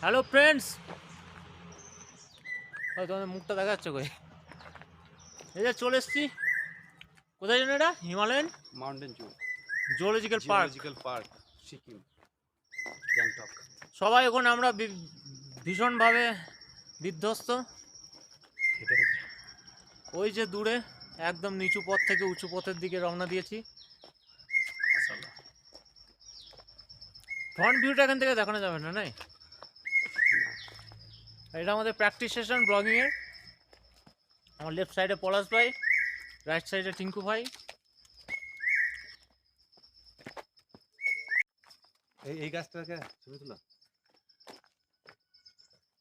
Hello friends, তোমাদের মুখটা দেখা যাচ্ছে কই? এই যে চলে এসছি। কোথায় যেন এটা? Himalayan mountain zoological park Sikkim Gangtok. সবাই এখন আমরা ভীষণভাবে বিধ্বস্ত। ওই যে দূরে একদম নিচু পথ থেকে উঁচু পথের দিকে রওনা দিয়েছি। ফ্রন্ট ভিউটা এখান থেকে দেখানো যাবে না, নাই? এটা আমাদের প্র্যাকটিস সেশন ব্লগিংয়ের। আমার লেফট সাইডে পলাশ ভাই, রাইট সাইডে টিঙ্কু ভাই। এই গাছটাকে ছবি তোলা।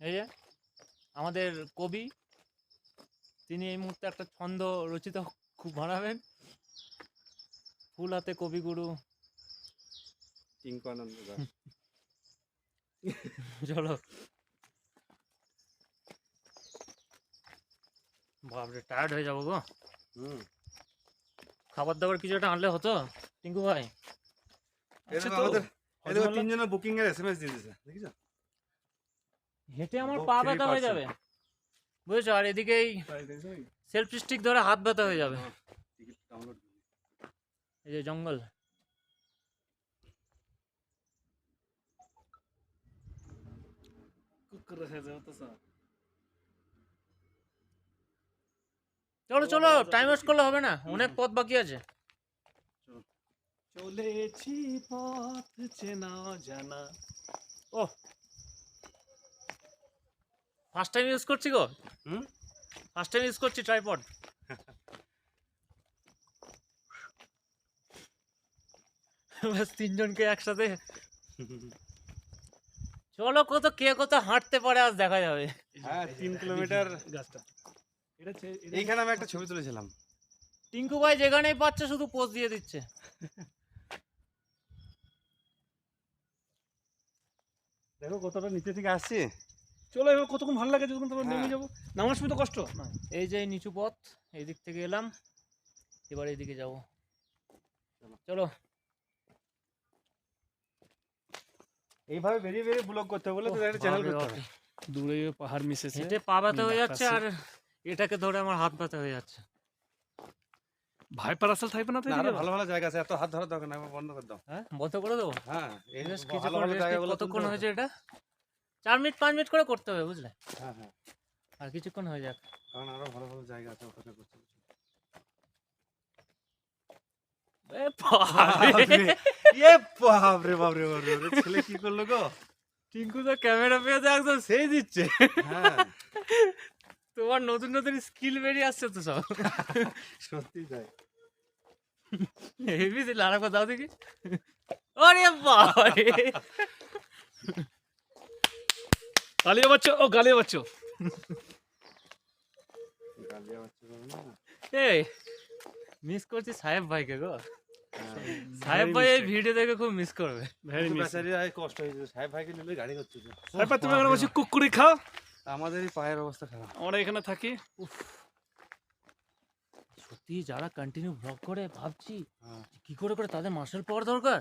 এই যে আমাদের কবি, তিনি এই মুহূর্তে একটা ছন্দ রচিত খুব বানাবেন। ফুল হাতে কবিগুরু টিঙ্কু আনন্দ দাস। চলো, বাপরে টায়ার্ড হয়ে যাবো গো। খাবার দাবার কিছু একটা আনলে হতো টিঙ্কু ভাই। আমাদের তিনজনের বুকিং এর এসএমএস দিয়ে দিয়েছে, দেখিছো? হেঁটে আমার পা ব্যথা হয়ে যাবে, বুঝেছো? আর এদিকেই সেলফ স্টিক ধরে হাত ব্যথা হয়ে যাবে। এই যে জঙ্গল, চলো চলো, টাইম ওয়েস্ট করলে হবে না, অনেক পথ বাকি আছে। চলেছি পথ চেনা জানা। ও ফার্স্ট টাইম ইউজ করছি গো। ফার্স্ট টাইম ইউজ করছি ট্রাইপড। বাস তিনজনকে একসাথে। চলো, কে কত হাঁটতে পারে আজ দেখা যাবে। হ্যাঁ, 3 কিলোমিটার গাছটা। এইখানে আমি একটা ছবি তুলেছিলাম। টিঙ্কু ভাই যেখানেই পাচ্ছে শুধু পোজ দিয়ে দিচ্ছে। দেখো কতটা নিচে থেকে আসছে। চলো এবার কতক্ষণ ভালো লাগে যখন তোমরা নেমে যাবো। নামার সময় তো কষ্ট না। এই যে নিচু পথ, এই দিক থেকে এলাম, এবার এইদিকে যাবো। চলো, এইভাবে বেরিয়ে বেরিয়ে ব্লগ করতে বলে তো একটা চ্যানেল করতে হবে। দূরে পাহাড় মিশেছে, হেঁটে পা ব্যথা হয়ে যাচ্ছে, আর এটাকে ধরে আমার হাত ব্যথা হয়ে যাচ্ছে। ভাই পারাসাল থাকবে না তো? আরো ভালো ভালো জায়গা আছে, এত হাত ধরার দরকার নাই, বন্ধ করে দাও। হ্যাঁ, বন্ধ করে দেবো। হ্যাঁ, এই বেশ ভালো কিছুক্ষণ ভালো rest জায়গাগুলো কতক্ষণ হয়েছে এটা? 4 মিনিট 5 মিনিট করে করতে হবে, বুঝলে? হ্যাঁ হ্যাঁ, আর কিছুক্ষণ হয়ে যাক। কারণ আরো ভালো ভালো জায়গা আছে ওখানে করতে। এ বাপরে, এ বাপরে বাপরে বাপরে, ছেলে কি করলো গো? টিঙ্কু তো ক্যামেরা পেয়ে তো একদম সেই দিচ্ছে। হ্যাঁ, তোমার নতুন নতুন স্কিল বেরিয়ে আসছে তো সব। সত্যি তাই। হেভি দিল, আর একবার দাও দেখি। ওরে বাবারে, গালিয়ে বাচ্চো, ও গালিয়ে বাচ্চো। এই মিস করছি সাহেব ভাইকে গো। সাহেব ভাই এই ভিডিও দেখে খুব মিস করবে। Very miss. বেচারি কষ্ট হয়েছে, সাহেব ভাইকে নিলে গাড়ি করছে। তারপর তুমি এখানে বসে কুকুরি খাও, আমাদেরই পায়ের অবস্থা খারাপ। আমরা এখানে থাকি। সত্যি যারা কন্টিনিউ ব্লগ করে, ভাবছি হ্যাঁ, কি করে করে তাদের মাসেল পাওয়ার দরকার।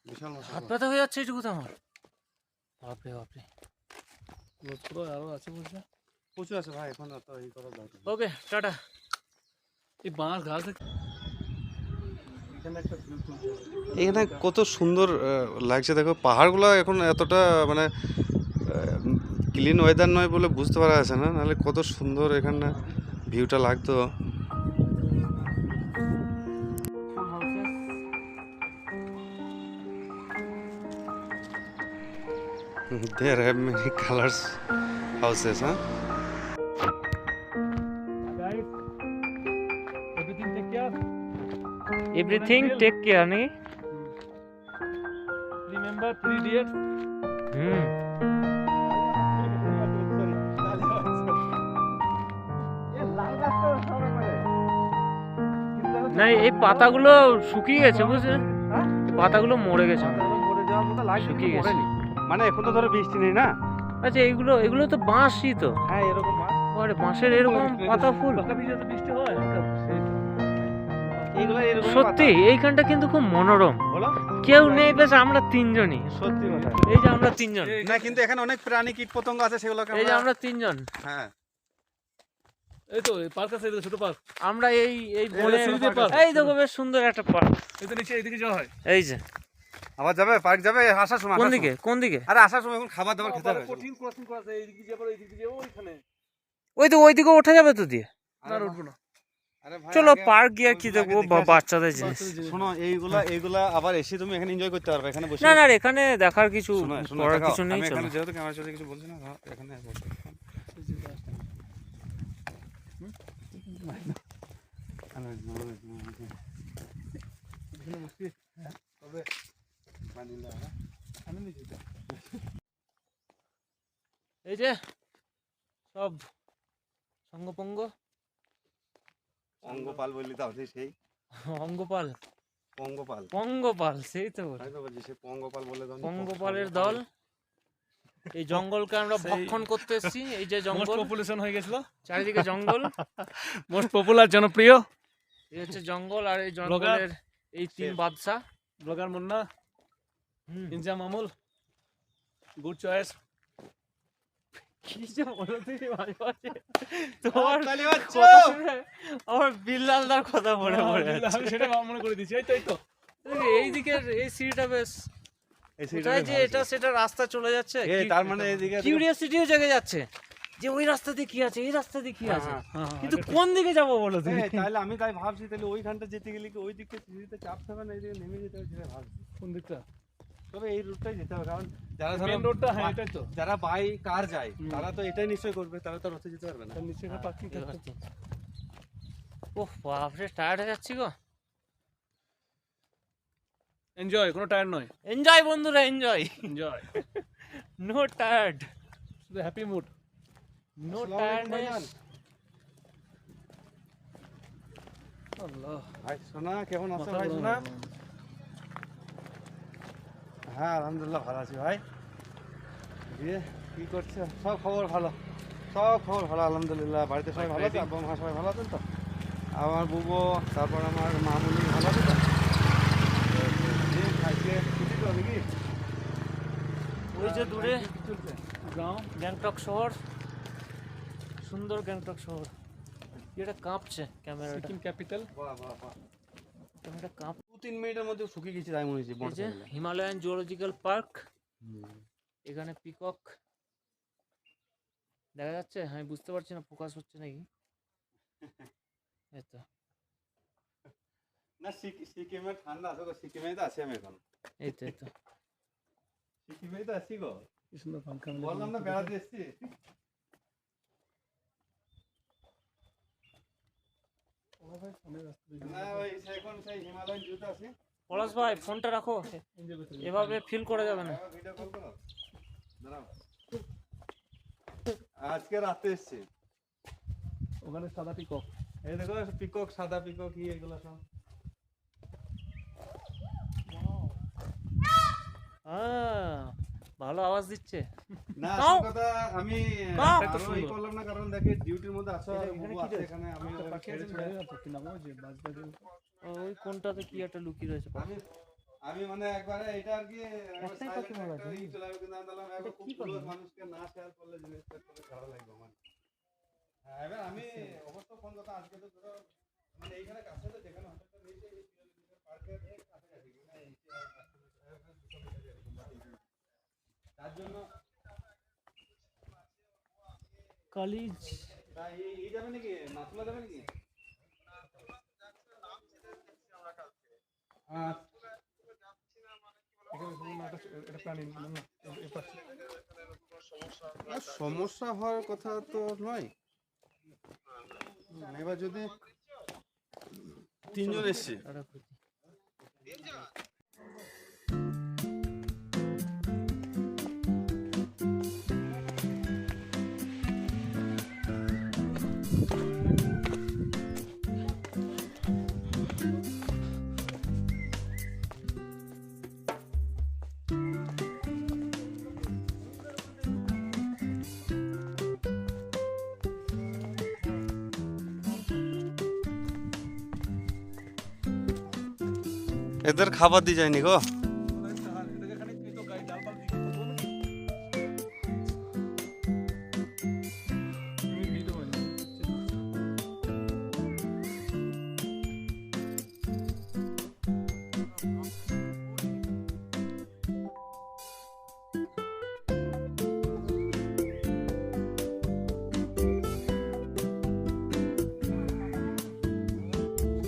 বিশাল হাত ব্যথা হয়ে যাচ্ছে এইটুকুতে আমার। বাপরে বাপরে। আরো আছে বুঝলে, প্রচুর আছে ভাই, এখন তো এই করার দরকার নেই। ওকে, টাটা। এই বাঁশ গাছ এখানে কত সুন্দর লাগছে, দেখো পাহাড়গুলো এখন এতটা মানে ক্লিন ওয়েদার নয় বলে বুঝতে পারা যাচ্ছে না, নাহলে কত সুন্দর এখানে ভিউটা লাগতো। There have many colors houses, huh? Guys, everything take care, everything take care নি। Remember 3 idiots. না, এই পাতাগুলো শুকিয়ে গেছে, বুঝলেন? পাতাগুলো মরে গেছে, শুকিয়ে গেছে। মানে এখন তো ধরো বৃষ্টি নেই না। আচ্ছা, এগুলো তো বাঁশই তো। হ্যাঁ, এরকম আরে বাঁশের এরকম পাতা ফুল। বৃষ্টি হয় এইগুলো এরকম সত্যি এইখানটা কিন্তু খুব মনোরম। বলো। কেউ নেই, বেশ আমরা তিনজনই। সত্যি কথা। এই যে আমরা তিনজন, না কিন্তু এখানে অনেক প্রাণী কীট পতঙ্গ আছে, সেগুলোকে এই যে আমরা তিনজন, হ্যাঁ এই তো পার্ক আছে, এই তো ছোট পার্ক। আমরা এই এই বনের সিঁড়িতে park। এই দেখো বেশ সুন্দর একটা পার্ক। এই তো নিচে এইদিকে যাওয়া হয়। এই যে আবার যাবে পার্ক যাবে আসার সময়, কোন আসার দিকে সময়। কোন দিকে? আরে আসার সময় এখন খাবার দাবার খেতে হবে। কঠিন ক্রসিং করা আছে, এইদিকে যাবো, এইদিকে যাবো, ওইখানে। ওই তো ওইদিকে ওঠা যাবে তো দিয়ে। না, উঠবো না। আরে ভাই, চলো আগে পার্ক গিয়ে কি ওইগুলো দেখবো, আগে দেখে আসি। বাচ্চাদের জিনিস। শোনো এইগুলা আবার এসে তুমি এখানে এনজয় করতে পারবে, এখানে বসে। না না, এখানে দেখার কিছু শোনো, শোনো, করার দেখাও। কিছু নেই। আমি চলো এখানে যেহেতু ক্যামেরা চলে কিছু বলছি না, এখানে বসে। এখানে বসি। তবে আনন্দ যেটা। এই যে সব সঙ্গপঙ্গ, পঙ্গপাল বললি তো সেই অঙ্গপাল, পঙ্গপাল, পঙ্গপাল, সেই তো বলে। তাই তো বলছি, সে পঙ্গপাল বলে দাও। পঙ্গপালের দল। এই জঙ্গলকে আমরা ভক্ষণ করতে এসেছি। এই যে মোস্ট জঙ্গল, পপুলেশন হয়ে গেছিল, চারিদিকে জঙ্গল, মোস্ট পপুলার, জনপ্রিয় এই হচ্ছে জঙ্গল। আর এই জঙ্গলের এই তিন বাদশা, ব্লগার মুন্না, ইনজাম আমল, গুড চয়েস। কি যে বলো তুমি মাঝে মাঝে, তোমার তালি বাজছো। কথা শুনে আমার বিল্লালদার কথা মনে পড়ে আমি যাচ্ছে। সেটা মনে করে দিচ্ছি। এই তো এই দিকের এই সিঁড়িটা বেশ, এই সিটটা কোথায় যে এটা সেটা রাস্তা চলে যাচ্ছে, তার মানে এইদিকে কিউরিওসিটিও জেগে যাচ্ছে যে ওই রাস্তা দিয়ে কি আছে, এই রাস্তা দিয়ে কি আছে, হ্যাঁ, কিন্তু কোন দিকে যাবো বলো তুমি? তাহলে আমি তাই ভাবছি, তাহলে ওইখানটা যেতে গেলে কি ওই দিকে সিঁড়িতে চাপতে হবে না, এইদিকে নেমে যেতে হবে, সেটা ভাবছি। কোন দিকটা? তবে এই রুটটাই যেতে হবে, কারণ যারা ধরো মেন রোডটা, হ্যাঁ এটাই তো। যারা বাই কার যায় তারা তো এটাই নিশ্চয় করবে, তারা তো রথে যেতে পারবে না। তার নিচে একটা পার্কিং থাকতো। ওহ বাপরে, টায়ার্ড হয়ে যাচ্ছি গো। এনজয়, কোনো টায়ার নয়। এনজয় বন্ধুরা, এনজয়, এনজয়, নো টায়ার্ড, শুধু হ্যাপি মুড। নো আসসালামু আলাইকুম টায়ার্ডনেস। ভাইজান। আল্লাহ, ভাই সোনা কেমন আছো? মাথা ভাই গরম। সোনা, হ্যাঁ আলহামদুলিল্লাহ ভালো আছি ভাই। দিয়ে কি করছো? সব খবর ভালো, সব খবর ভালো আলহামদুলিল্লাহ। বাড়িতে সবাই ভালো আছে? আব্বা মা সবাই ভালো আছেন তো? আমার বুবো, তারপর আমার মামুনি ভালো আছে তো? দিয়ে আজকে ছুটি তো নাকি? ওই যে দূরে কি চলছে? গ্রাম, গ্যাংটক শহর, সুন্দর গ্যাংটক শহর। এটা কাঁপছে ক্যামেরাটা, সিকিম ক্যাপিটাল। বাহ বাহ বাহ, ক্যামেরাটা কাঁপ। 2-3 মিনিটের মধ্যে শুকিয়ে গেছি তাই মনে হচ্ছে এই যে মোটরসাইকেলে। হিমালয়ান জুলজিক্যাল পার্ক, এখানে পিকক দেখা যাচ্ছে। আমি বুঝতে পারছি না ফোকাস হচ্ছে নাকি। এই তো, না সিকিমে ঠান্ডা আছে গো, সিকিমেই তো আছি আমি এখন। এই তো, এই তো। সিকিমেই তো আছি গো, কি সুন্দর পাঙ্খা। বললাম না বেড়াতে এসছি। না ওই এখন সেই হিমালয়ান জুতো আছে। পলাশ ভাই ফোনটা রাখো, এভাবে ফিল করা যাবে না। ভিডিও কল করো, দাঁড়াও। আজকে রাতে এসছি। ওখানে সাদা পিকক। এই দেখো পিকক, সাদা পিকক, কি এগুলো সব। ভালো আওয়াজ দিচ্ছে। না কাও। আসল কথা আমি কাও। আরো এই করলাম না, কারণ দেখে ডিউটির মধ্যে আসো আর এখানে বুবু কি আছে রয়েছে? এখানে, আমি একটা পাখি ছেড়ে আছে, ছুড়ে। কি নাম ওই যে বাজবাজে। ওই কোনটাতে কি একটা লুকিয়ে রয়েছে। আমি মানে একবারে এটা আর কি একটাই পাখি মারা আছে। চলে যাবে, কিন্তু আমি বললাম একবার খুব কি পাখি? ক্লোজ মানুষকে না শেয়ার করলে জিনিসটা করে খারাপ লাগবে আমার। হ্যাঁ এবার আমি অবশ্য ফোন কথা আজকে তো ধরো মানে এইখানে কাছে তো, যেখানে হোটেলটা নিয়েছে এই পার্কের কাছাকাছি, মানে এই তার জন্য কলিজ এই যাবে নাকি, নাথুলা যাবে নাকি? সমস্যা হওয়ার কথা তো নয়, এবার যদি তিনজন এসছে। এদের খাবার দিয়ে যায়নি গো।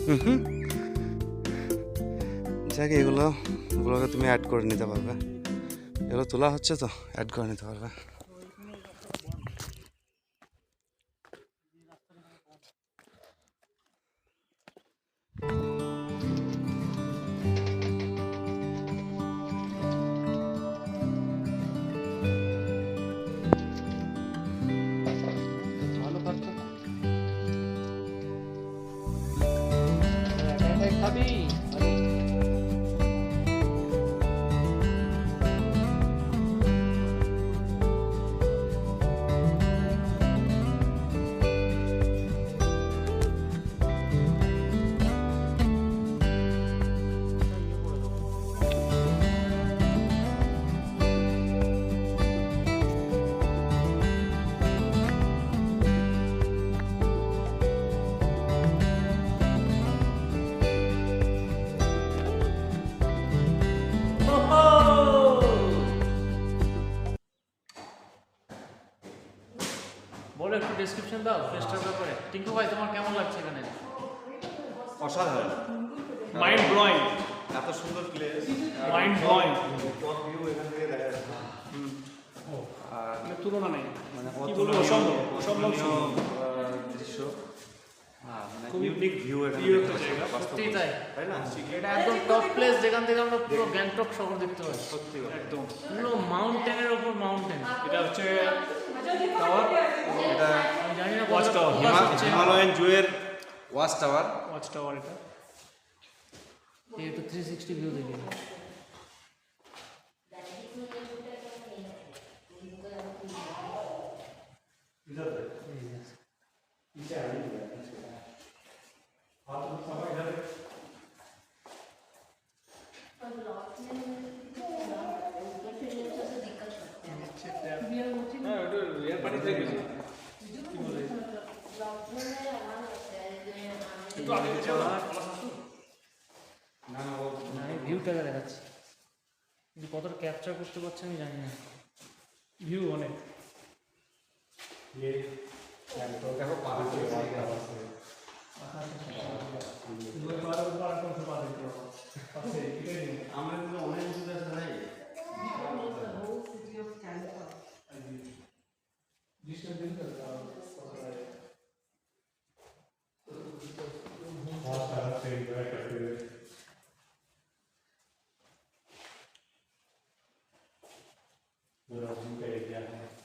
হুম। যাক এগুলো ব্লগে তুমি অ্যাড করে নিতে পারবে, এগুলো তোলা হচ্ছে তো অ্যাড করে নিতে পারবে। ভালো খাচ্ছ খাবি? বলো একটু ডেসক্রিপশন দাও প্লেসটার ব্যাপারে। টিঙ্কু ভাই তোমার কেমন লাগছে এখানে? অসাধারণ, মাইন্ড ব্লোয়িং, এত সুন্দর place, mind blowing, top view এখান থেকে দেখা যাচ্ছে। আর মানে তুলনা নেই, মানে কি বলবো, অসম্ভব অসম্ভব দৃশ্য, মানে খুবই ইউনিক ভিউ এখানে view একটা দেখা যাচ্ছে, জায়গা। বাস্তব সত্যিই তাই, তাই না? এটা একদম টপ প্লেস যেখান থেকে আমরা পুরো গ্যাংটক শহর দেখতে পাই। সত্যি কথা। একদম। পুরো মাউন্টেনের ওপর মাউন্টেন। এটা হচ্ছে টাওয়ার, এটা আমি জানি না Watch কতটা tower, focus হচ্ছে। হিমালয়ান জুয়ের ওয়াচ টাওয়ার। ওয়াচ টাওয়ার এটা। এই একটু 360 ভিউ দেখি। হ্যাঁ, ওটা এয়ার পানি থেকে বেশি। একটু আগে গেছে না? না না, আমি ভিউটাকে দেখাচ্ছি, কিন্তু কতটা ক্যাপচার করতে পারছে আমি জানি না। ভিউ অনেক। দেখো পাহাড় থেকে আমরা কিন্তু অনেক কিছু আছে ভাই।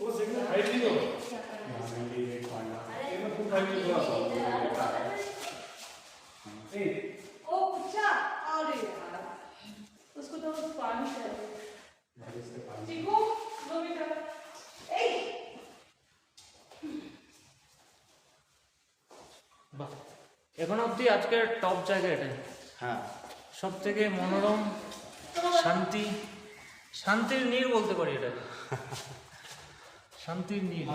ও সেখানে হাইট দিল। এখানে খুব হাইট দিল। এই ओ पूछा अरे यार उसको तो पानी चाहिए चिकू लो बेटा ए বাহ, এখন অবধি আজকের টপ জায়গা এটাই, হ্যাঁ, সব থেকে মনোরম, শান্তি, শান্তির নীড় বলতে পারি এটাকে। শান্তির নীড়।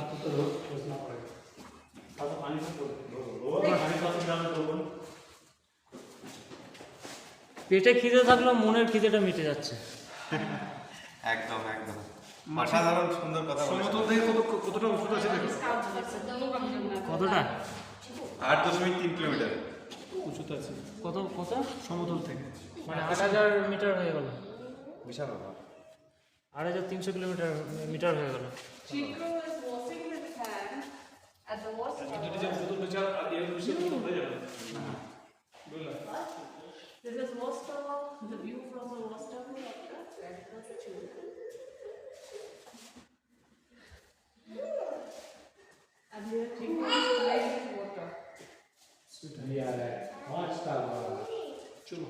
পেটে খিদে থাকলেও মনের খিদেটা মিটে যাচ্ছে। একদম একদম অসাধারণ সুন্দর কথা সমতল থেকে কতটা উঁচুতে আছে দেখো। কতটা? 8.3 কিলোমিটার উঁচুতে আছে কত কত? সমতল থেকে। মানে 8000 মিটার হয়ে গেল, বিশাল ব্যাপার। 8300 কিলোমিটার মিটার হয়ে গেল। Chico is washing his hand at the wash যদি tower. যে বোতল বেচা আর এর বেশি বোতল হয়ে যাবে। বুঝলা? This is wash tower. The view from the wash tower. That's true. And here Chico is playing with water. চলো।